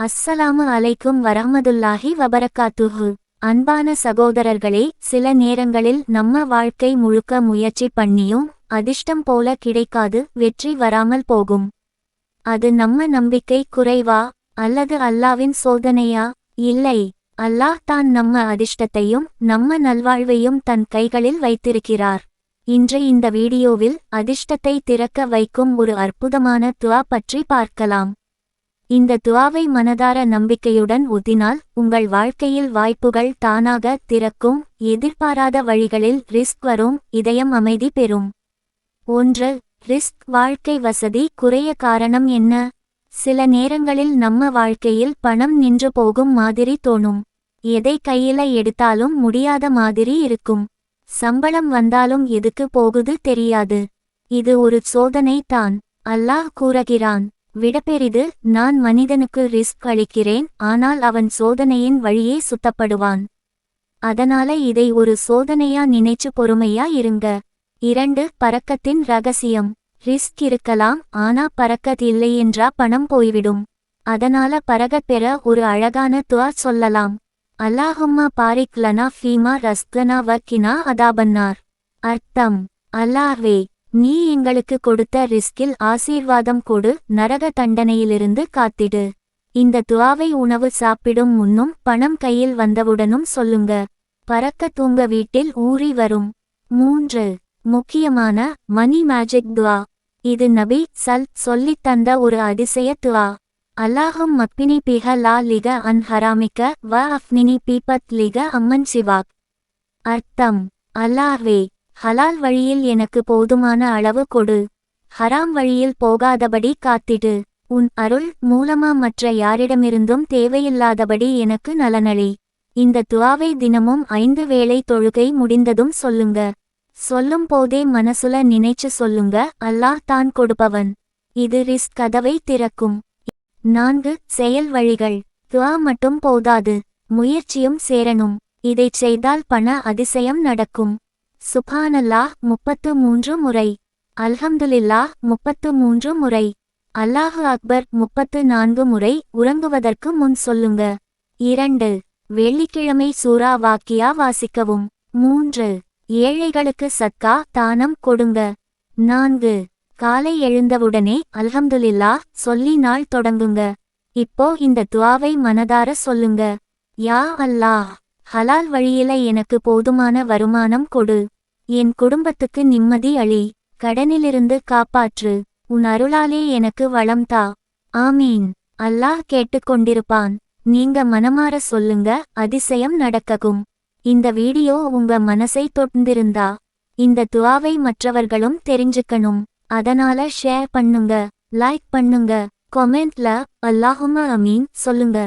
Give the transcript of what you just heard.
அஸ்ஸலாமு அலைக்கும் வரஹ்மதுல்லாஹி வபரகாத்துஹு. அன்பான சகோதரர்களே, சில நேரங்களில் நம்ம வாழ்க்கை முழுக்க முயற்சி பண்ணியும் அதிர்ஷ்டம் போல கிடைக்காது, வெற்றி வராமல் போகும். அது நம்ம நம்பிக்கை குறைவா அல்லது அல்லாவின் சோதனையா? இல்லை, அல்லாஹ் தான் நம்ம அதிர்ஷ்டத்தையும் நம்ம நல்வாழ்வையும் தன் கைகளில் வைத்திருக்கிறார். இன்று இந்த வீடியோவில் அதிர்ஷ்டத்தை திறக்க வைக்கும் ஒரு அற்புதமான துஆ பற்றி பார்க்கலாம். இந்த துஆவை மனதார நம்பிக்கையுடன் ஓதினால் உங்கள் வாழ்க்கையில் வாய்ப்புகள் தானாக திறக்கும், எதிர்பாராத வழிகளில் ரிஸ்க் வரும், இதயம் அமைதி பெறும். 1. ரிஸ்க். வாழ்க்கை வசதி குறைய காரணம் என்ன? சில நேரங்களில் நம்ம வாழ்க்கையில் பணம் நின்று போகும் மாதிரி தோணும். எதை கையில எடுத்தாலும் முடியாத மாதிரி இருக்கும். சம்பளம் வந்தாலும் எதுக்கு போகுது தெரியாது. இது ஒரு சோதனை தான். அல்லாஹ் கூறுகிறான், விடப்பெரிது, நான் மனிதனுக்கு ரிஸ்க் அளிக்கிறேன், ஆனால் அவன் சோதனையின் வழியே சுத்தப்படுவான். அதனால இதை ஒரு சோதனையா நினைச்சு பொறுமையா இருங்க. 2. பரக்கத்தின் ரகசியம். ரிஸ்க் இருக்கலாம், ஆனா பரக்கத் இல்லையென்றா பணம் போய்விடும். அதனால பரக்கத் பெற ஒரு அழகான துஆ சொல்லலாம். அல்லாஹும்ம பாரிக் லனா ஃபீமா ரஸ்கனா வக்கினா அதாபன்னார். அர்த்தம், அல்லாஹ்வே, நீ எங்களுக்கு கொடுத்த ரிஸ்கில் ஆசீர்வாதம் கொடு, நரக தண்டனையிலிருந்து காத்திடு. இந்த துஆவை உணவு சாப்பிடும் முன்னும் பணம் கையில் வந்தவுடனும் சொல்லுங்க. பரக்கத் உங்க வீட்டில் ஊறி வரும். 3. முக்கியமான மணி மேஜிக் துஆ. இது நபி சொல்லித் தந்த ஒரு அதிசய துஆ. அல்லாஹும் மக்பினி பிஹ லா லிக அன் ஹராமிக்க வ அஃப்னினி பீபத் லிக அம்மன் சிவாக். அர்த்தம், அல்லாஹ்வே, ஹலால் வழியில் எனக்கு போதுமான அளவு கொடு, ஹராம் வழியில் போகாதபடி காத்திடு. உன் அருள் மூலமா மற்ற யாரிடமிருந்தும் தேவையில்லாதபடி எனக்கு நலனளி. இந்த துஆவை தினமும் 5 வேளை தொழுகை முடிந்ததும் சொல்லுங்க. சொல்லும் போதே மனசுல நினைச்சு சொல்லுங்க, அல்லாஹ் தான் கொடுப்பவன். இது ரிஸ்க் கதவை திறக்கும். 4. செயல் வழிகள். துஆ மட்டும் போதாது, முயற்சியும் சேரணும். இதைச் செய்தால் பண அதிசயம் நடக்கும். சுப்ஹானல்லாஹ் 33 முறை, அல்ஹம்துலில்லாஹ் 33 முறை, அல்லாஹு அக்பர் 34 முறை உறங்குவதற்கு முன் சொல்லுங்க. 2. வெள்ளிக்கிழமை சூரா வாக்கியா வாசிக்கவும். 3. ஏழைகளுக்கு சத்கா தானம் கொடுங்க. 4. காலை எழுந்தவுடனே அல்ஹம்துலில்லாஹ் சொல்லி நாள் தொடங்குங்க. இப்போ இந்த துஆவை மனதார சொல்லுங்க. யா அல்லாஹ், ஹலால் வழியில எனக்கு போதுமான வருமானம் கொடு, என் குடும்பத்துக்கு நிம்மதி அளி, கடனிலிருந்து காப்பாற்று, உன் அருளாலே எனக்கு வளம் தா. ஆமீன். அல்லாஹ் கேட்டுக்கொண்டிருப்பான். நீங்க மனமார சொல்லுங்க, அதிசயம் நடக்கும். இந்த வீடியோ உங்க மனசை தொட்டிருந்தா இந்த துஆவை மற்றவர்களும் தெரிஞ்சுக்கணும். அதனால ஷேர் பண்ணுங்க, லைக் பண்ணுங்க, கமெண்ட்ல அல்லாஹும்ம அமீன் சொல்லுங்க.